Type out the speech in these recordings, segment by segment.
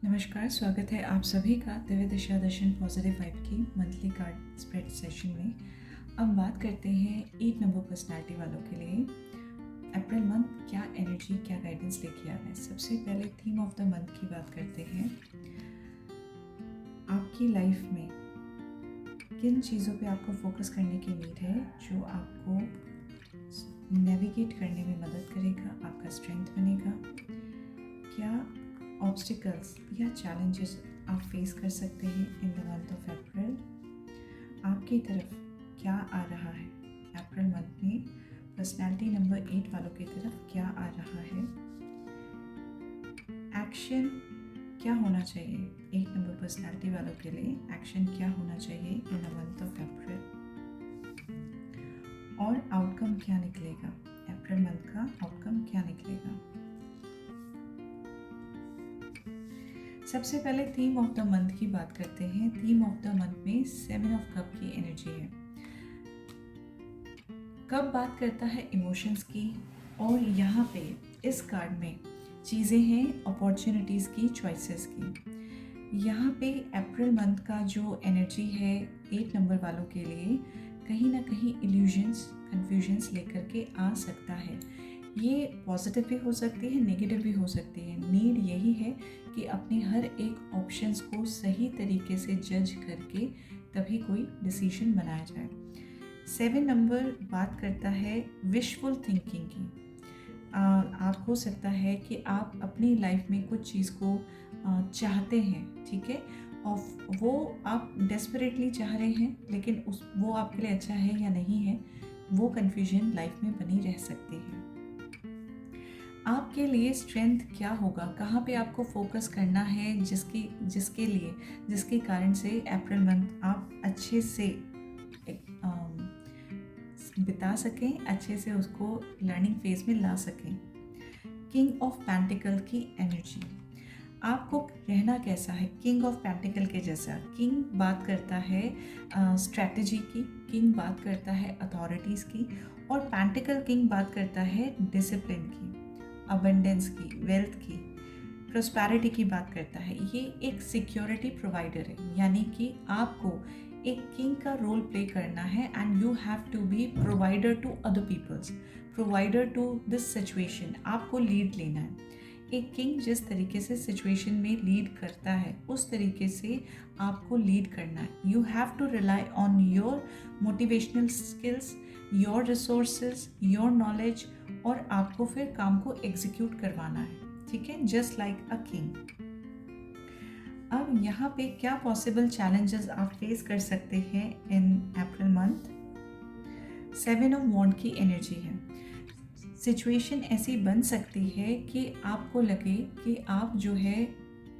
नमस्कार, स्वागत है आप सभी का दिव्य दिशा दर्शन पॉजिटिव वाइब की मंथली कार्ड स्प्रेड सेशन में। अब बात करते हैं 8 नंबर पर्सनालिटी वालों के लिए अप्रैल मंथ क्या एनर्जी, क्या गाइडेंस लेके आ रहा है। सबसे पहले थीम ऑफ द मंथ की बात करते हैं। आपकी लाइफ में किन चीज़ों पे आपको फोकस करने की नीड है जो आपको नेविगेट करने में मदद करेगा, आपका स्ट्रेंथ बनेगा। क्या ऑब्स्टिकल्स या चैलेंजेस आप फेस कर सकते हैं in the month of April. आपकी तरफ क्या आ रहा है अप्रैल मंथ में, पर्सनालिटी नंबर 8 वालों की तरफ क्या आ रहा है। एक्शन क्या होना चाहिए 8 नंबर पर्सनालिटी वालों के लिए, एक्शन क्या होना चाहिए in the month of April, और आउटकम क्या निकलेगा, अप्रैल मंथ का आउटकम क्या निकलेगा। सबसे पहले थीम ऑफ द मंथ की बात करते हैं। थीम ऑफ द मंथ में 7 ऑफ कप की एनर्जी है। कब बात करता है इमोशंस की, और यहाँ पे इस कार्ड में चीज़ें हैं अपॉर्चुनिटीज़ की, चॉइसेस की। यहाँ पे अप्रैल मंथ का जो एनर्जी है 8 नंबर वालों के लिए कहीं ना कहीं इल्यूजन्स, कन्फ्यूजन्स लेकर के आ सकता है। ये पॉजिटिव भी हो सकती है, नेगेटिव भी हो सकती है। नीड यही है कि अपने हर एक ऑप्शंस को सही तरीके से जज करके तभी कोई डिसीजन बनाया जाए। 7 नंबर बात करता है विशफुल थिंकिंग की। आप हो सकता है कि आप अपनी लाइफ में कुछ चीज़ को चाहते हैं, ठीक है, और वो आप डेस्परेटली चाह रहे हैं, लेकिन वो आपके लिए अच्छा है या नहीं है, वो कन्फ्यूजन लाइफ में बनी रह सकती है। आपके लिए स्ट्रेंथ क्या होगा, कहाँ पे आपको फोकस करना है, जिसके कारण से अप्रैल मंथ आप अच्छे से बिता सकें, अच्छे से उसको लर्निंग फेज में ला सकें। किंग ऑफ पेंटिकल की एनर्जी, आपको रहना कैसा है किंग ऑफ पेंटिकल के जैसा। किंग बात करता है स्ट्रैटेजी की, किंग बात करता है अथॉरिटीज़ की, और पेंटिकल किंग बात करता है डिसिप्लिन की, अबंडेंस की, वेल्थ की, प्रोस्पैरिटी की बात करता है। ये एक सिक्योरिटी प्रोवाइडर है, यानी कि आपको एक किंग का रोल प्ले करना है and you have to be provider to other peoples, provider to this situation. आपको लीड लेना है। एक किंग जिस तरीके से सिचुएशन में लीड करता है उस तरीके से आपको लीड करना है। You have to rely on your motivational skills, your resources, your knowledge, और आपको फिर काम को एग्जीक्यूट करवाना है, ठीक है, जस्ट लाइक अ किंग। अब यहाँ पे क्या पॉसिबल चैलेंजेस आप फेस कर सकते हैं इन अप्रैल मंथ। 7 ऑफ वॉन्ड की एनर्जी है। सिचुएशन ऐसी बन सकती है कि आपको लगे कि आप जो है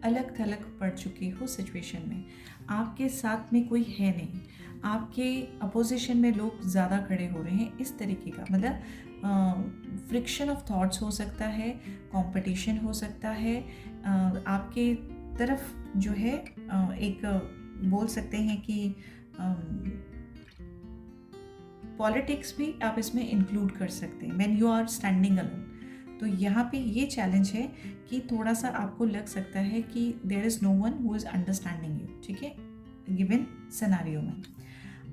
अलग थलग पड़ चुके हो सिचुएशन में, आपके साथ में कोई है नहीं, आपके अपोजिशन में लोग ज़्यादा खड़े हो रहे हैं, इस तरीके का मतलब फ्रिक्शन ऑफ थॉट्स हो सकता है, कंपटीशन हो सकता है। आपके तरफ जो है एक बोल सकते हैं कि पॉलिटिक्स भी आप इसमें इंक्लूड कर सकते हैं when you are standing alone. तो यहाँ पे ये चैलेंज है कि थोड़ा सा आपको लग सकता है कि there is no one who is understanding you, ठीक है, गिवन सिनेरियो में।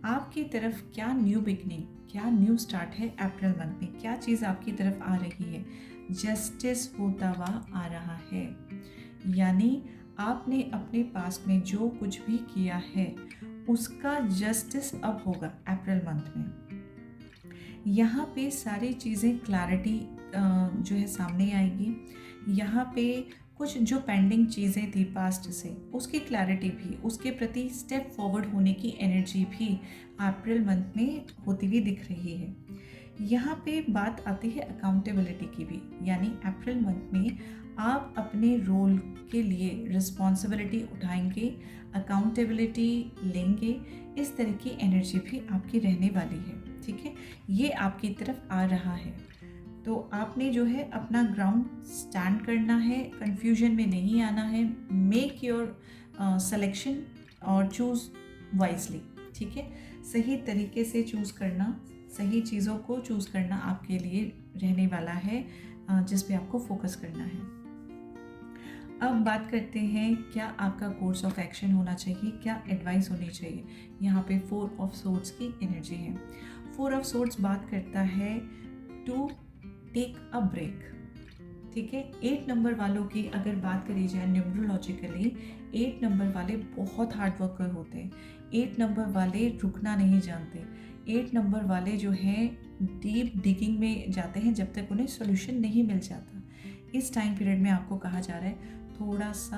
आपकी तरफ क्या न्यू बिगनिंग, क्या न्यू स्टार्ट है अप्रैल मंथ में, क्या चीज़ आपकी तरफ आ रही है। जस्टिस होता हुआ आ रहा है, यानी आपने अपने पास में जो कुछ भी किया है उसका जस्टिस अब होगा अप्रैल मंथ में। यहाँ पे सारी चीज़ें क्लैरिटी जो है सामने आएगी। यहाँ पे कुछ जो पेंडिंग चीज़ें थी पास्ट से, उसकी क्लैरिटी भी, उसके प्रति स्टेप फॉरवर्ड होने की एनर्जी भी अप्रैल मंथ में होती हुई दिख रही है। यहाँ पे बात आती है अकाउंटेबिलिटी की भी, यानी अप्रैल मंथ में आप अपने रोल के लिए रिस्पॉन्सिबिलिटी उठाएंगे, अकाउंटेबिलिटी लेंगे, इस तरह की एनर्जी भी आपकी रहने वाली है, ठीक है, ये आपकी तरफ आ रहा है। तो आपने जो है अपना ग्राउंड स्टैंड करना है, कंफ्यूजन में नहीं आना है, मेक योर सिलेक्शन और चूज़ वाइजली, ठीक है, सही तरीके से चूज़ करना, सही चीज़ों को चूज़ करना आपके लिए रहने वाला है, जिस पे आपको फोकस करना है। अब बात करते हैं क्या आपका कोर्स ऑफ एक्शन होना चाहिए, क्या एडवाइस होनी चाहिए। यहाँ पे 4 ऑफ सोर्ड्स की एनर्जी है। 4 ऑफ सोर्ड्स बात करता है टू टेक अ ब्रेक, ठीक है। 8 नंबर वालों की अगर बात करी जाए न्यूमरोलॉजिकली, 8 नंबर वाले बहुत हार्ड वर्कर होते हैं। 8 नंबर वाले रुकना नहीं जानते। 8 नंबर वाले जो हैं डीप डिगिंग में जाते हैं जब तक उन्हें सोल्यूशन नहीं मिल जाता। इस टाइम पीरियड में आपको कहा जा रहा है थोड़ा सा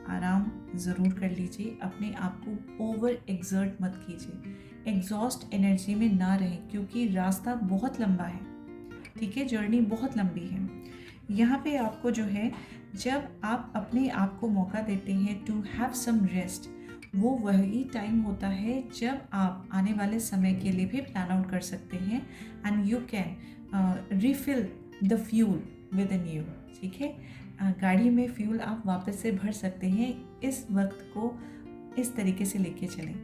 आराम ज़रूर कर लीजिए, अपने आप को ओवर एक्सर्ट मत कीजिए, एग्जॉस्ट एनर्जी में ना रहें, क्योंकि रास्ता बहुत लंबा है, ठीक है, जर्नी बहुत लंबी है। यहाँ पे आपको जो है, जब आप अपने आप को मौका देते हैं टू हैव सम रेस्ट, वो वही टाइम होता है जब आप आने वाले समय के लिए भी प्लान आउट कर सकते हैं and you can refill the fuel with in you, ठीक है। गाड़ी में फ्यूल आप वापस से भर सकते हैं। इस वक्त को इस तरीके से लेके चलें,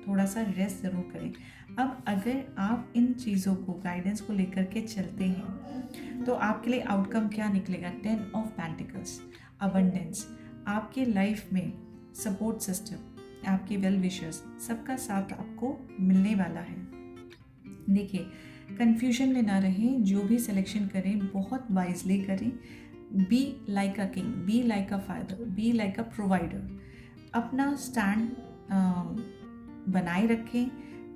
थोड़ा सा रेस्ट ज़रूर करें। अब अगर आप इन चीज़ों को, गाइडेंस को लेकर के चलते हैं तो आपके लिए आउटकम क्या निकलेगा। 10 ऑफ पेंटिकल्स, अबंडेंस, आपके लाइफ में सपोर्ट सिस्टम, आपके वेल विशर्स, सबका साथ आपको मिलने वाला है। देखिए, कंफ्यूजन में ना रहें, जो भी सिलेक्शन करें बहुत वाइजली करें। Be like a king, be like a father, be like a provider. अपना स्टैंड बनाए रखें।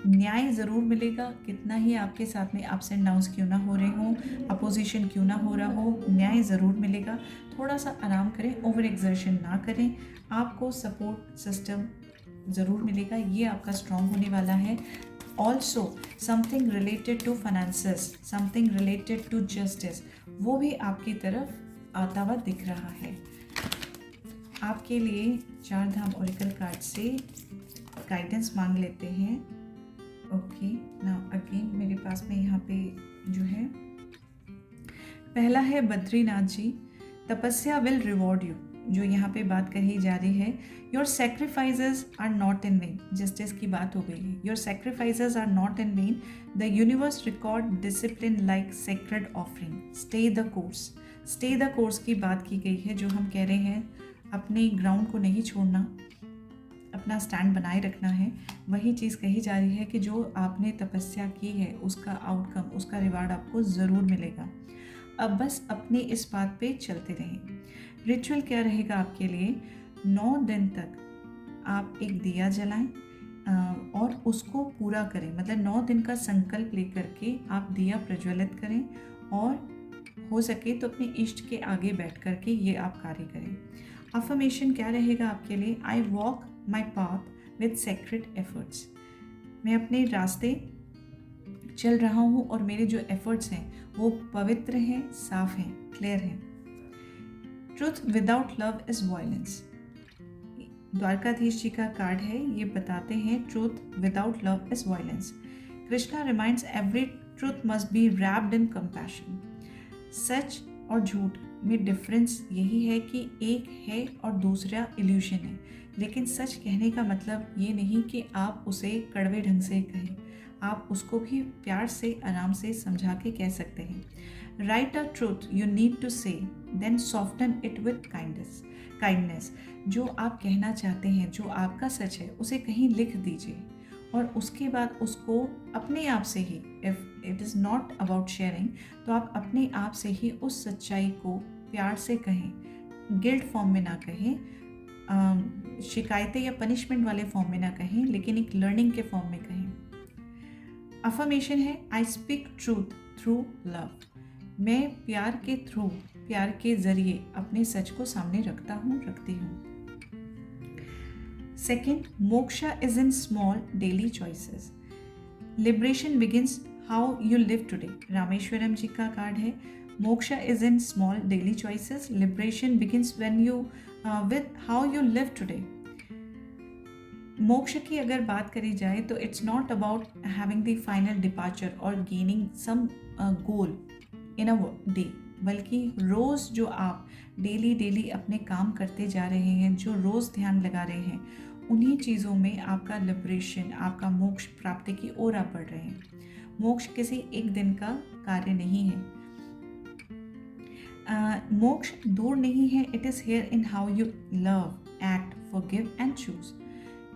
न्याय ज़रूर मिलेगा, कितना ही आपके साथ में अप्स एंड डाउन्स क्यों ना हो रहे हों, अपोजिशन क्यों ना हो रहा हो, न्याय ज़रूर मिलेगा। थोड़ा सा आराम करें, ओवर एक्सर्शन ना करें। आपको सपोर्ट सिस्टम ज़रूर मिलेगा, ये आपका स्ट्रॉन्ग होने वाला है। Also something related to finances, something related to justice, वो भी आपकी तरफ आता हुआ दिख रहा है। आपके लिए 4 धाम ओरेकल कार्ड से गाइडेंस मांग लेते हैं। ओके, नाउ अगेन मेरे पास में यहाँ पे जो है, पहला है बद्रीनाथ जी, तपस्या विल रिवॉर्ड यू, जो यहाँ पे बात कही जा रही है। Your sacrifices are not in vain, justice की बात हो गई है। Your sacrifices are not in vain, the universe record discipline like sacred offering, stay the course. Stay the course की बात की गई है, जो हम कह रहे हैं अपने ग्राउंड को नहीं छोड़ना, अपना स्टैंड बनाए रखना है। वही चीज़ कही जा रही है कि जो आपने तपस्या की है उसका आउटकम, उसका रिवार्ड आपको ज़रूर मिलेगा। अब बस अपने इस बात पे चलते रहें। रिचुअल क्या रहेगा आपके लिए, 9 दिन तक आप एक दिया जलाएं और उसको पूरा करें। मतलब 9 दिन का संकल्प लेकर के आप दिया प्रज्वलित करें और हो सके तो अपने इष्ट के आगे बैठ करके ये आप कार्य करें। अफर्मेशन क्या रहेगा आपके लिए, I walk my path with sacred efforts, मैं अपने रास्ते चल रहा हूँ और मेरे जो एफर्ट्स हैं वो पवित्र हैं, साफ हैं, क्लियर हैं। Truth without love is violence, Dwarkadhish ji का कार्ड है, ये बताते हैं truth without love is violence. Krishna reminds every truth must be wrapped in compassion. सच और झूठ में डिफरेंस यही है कि एक है और दूसरा इल्यूशन है, लेकिन सच कहने का मतलब ये नहीं कि आप उसे कड़वे ढंग से कहें, आप उसको भी प्यार से, आराम से समझा के कह सकते हैं। Write a truth you need to say, then soften it with kindness. जो आप कहना चाहते हैं, जो आपका सच है, उसे कहीं लिख दीजिए और उसके बाद उसको अपने आप से ही, if it is not about sharing, तो आप अपने आप से ही उस सच्चाई को प्यार से कहें, गिल्ट फॉर्म में ना कहें, शिकायतें या पनिशमेंट वाले फॉर्म में ना कहें, लेकिन एक लर्निंग के फॉर्म में कहें। अफर्मेशन है, I speak truth through love, मैं प्यार के थ्रू, प्यार के ज़रिए अपने सच को सामने रखता हूँ, रखती हूँ। Second, moksha is in small daily choices. Liberation begins how you live today. Rameswaram जी का कार्ड है, moksha is in small daily choices. Liberation begins when you with how you live today. मोक्ष की अगर बात करी जाए तो it's not about having the final departure or gaining some goal in a day, बल्कि रोज़ जो आप डेली अपने काम करते जा रहे हैं, जो रोज़ ध्यान लगा रहे हैं, उन्हीं चीज़ों में आपका लिबरेशन, आपका मोक्ष प्राप्ति की ओर आप बढ़ रहे हैं। मोक्ष किसी एक दिन का कार्य नहीं है। मोक्ष दूर नहीं है, it is here in how you love, act, forgive and choose.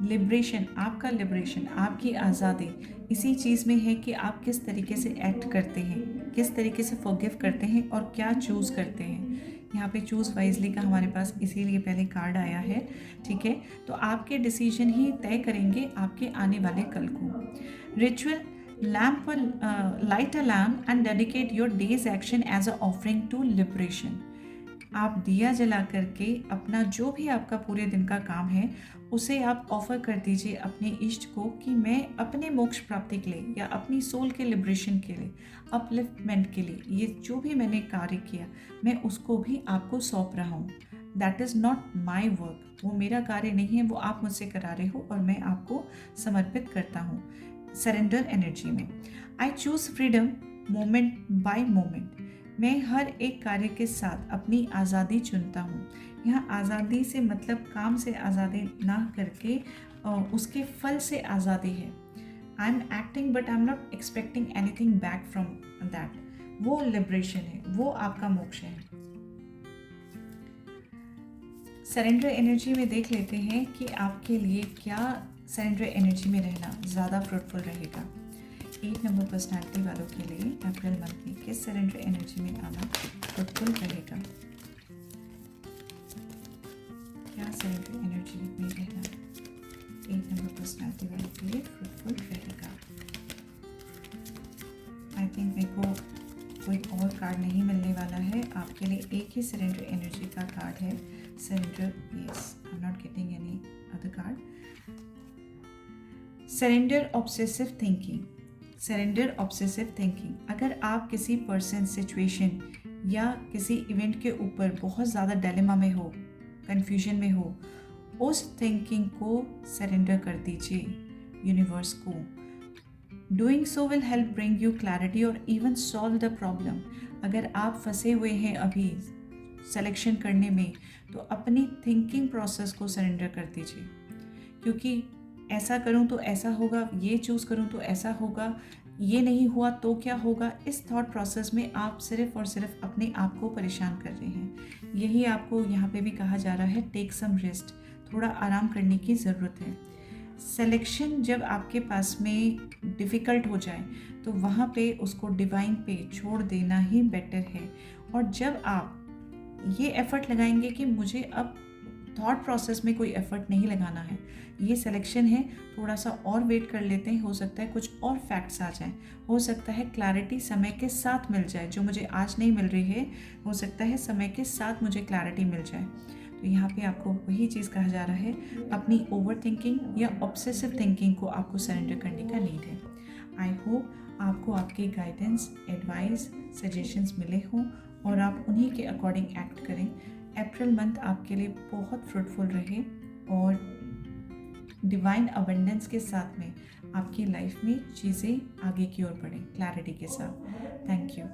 Liberation, आपका लिबरेशन, आपकी आज़ादी इसी चीज़ में है कि आप किस तरीके से एक्ट करते हैं, किस तरीके से फॉरगिव करते हैं और क्या चूज़ करते हैं। यहाँ पे चूज़ वाइजली का हमारे पास इसीलिए पहले कार्ड आया है, ठीक है। तो आपके डिसीजन ही तय करेंगे आपके आने वाले कल को। Ritual, lamp, light a lamp and dedicate your day's action as a offering to liberation. आप दिया जला करके अपना जो भी आपका पूरे दिन का काम है उसे आप ऑफर कर दीजिए अपने इष्ट को कि मैं अपने मोक्ष प्राप्ति के लिए या अपनी सोल के लिबरेशन के लिए, अपलिफ्टमेंट के लिए ये जो भी मैंने कार्य किया मैं उसको भी आपको सौंप रहा हूँ। That is not my work, वो मेरा कार्य नहीं है, वो आप मुझसे करा रहे हो और मैं आपको समर्पित करता हूँ। सरेंडर एनर्जी में I choose freedom moment bye moment. मैं हर एक कार्य के साथ अपनी आज़ादी चुनता हूँ। यहाँ आज़ादी से मतलब काम से आज़ादी ना करके उसके फल से आज़ादी है। I am acting but I am not expecting anything back from that. वो लिबरेशन है, वो आपका मोक्ष है। सरेंडर एनर्जी में देख लेते हैं कि आपके लिए क्या सरेंडर एनर्जी में रहना ज़्यादा फ्रूटफुल रहेगा। 8 नंबर पर्सनैलिटी वालों के लिए अप्रैल मंथ में किस सरेंडर एनर्जी में आना फ्रूटफुल रहेगा, क्या सरेंडर एनर्जी में रहना 8 नंबर पर्सनैलिटी वालों के लिए फ्रूटफुल रहेगा। आई थिंक मेरे को कोई और कार्ड नहीं मिलने वाला है, आपके लिए एक ही सरेंडर एनर्जी का कार्ड है, surrender. Yes, I am not getting any other card. Surrender obsessive thinking, surrender obsessive thinking. अगर आप किसी पर्सन, सिचुएशन या किसी इवेंट के ऊपर बहुत ज़्यादा डायलेमा में हो, कन्फ्यूजन में हो, उस थिंकिंग को सरेंडर कर दीजिए यूनिवर्स को। Doing so will help bring you clarity और इवन सॉल्व द प्रॉब्लम। अगर आप फंसे हुए हैं अभी सिलेक्शन करने में तो अपनी थिंकिंग प्रोसेस को सरेंडर कर दीजिए, क्योंकि ऐसा करूं तो ऐसा होगा, ये चूज़ करूं तो ऐसा होगा, ये नहीं हुआ तो क्या होगा। इस थॉट प्रोसेस में आप सिर्फ और सिर्फ अपने आप को परेशान कर रहे हैं। यही आपको यहाँ पे भी कहा जा रहा है, टेक सम रेस्ट, थोड़ा आराम करने की ज़रूरत है। सिलेक्शन जब आपके पास में डिफ़िकल्ट हो जाए तो वहाँ पे उसको डिवाइन पे छोड़ देना ही बेटर है। और जब आप ये एफ़र्ट लगाएंगे कि मुझे अब थॉट प्रोसेस में कोई एफ़र्ट नहीं लगाना है, ये सिलेक्शन है, थोड़ा सा और वेट कर लेते हैं, हो सकता है कुछ और फैक्ट्स आ जाएं, हो सकता है क्लैरिटी समय के साथ मिल जाए, जो मुझे आज नहीं मिल रही है हो सकता है समय के साथ मुझे क्लैरिटी मिल जाए। तो यहाँ पे आपको वही चीज़ कहा जा रहा है, अपनी ओवर थिंकिंग या ऑब्सेसिव थिंकिंग को आपको सरेंडर करने का नीड है। आई होप आपको आपके गाइडेंस, एडवाइस, सजेशंस मिले हों और आप उन्हीं के अकॉर्डिंग एक्ट करें। अप्रैल मंथ आपके लिए बहुत फ्रूटफुल रहे और डिवाइन अबंडेंस के साथ में आपकी लाइफ में चीज़ें आगे की ओर बढ़ें क्लैरिटी के साथ। Thank you.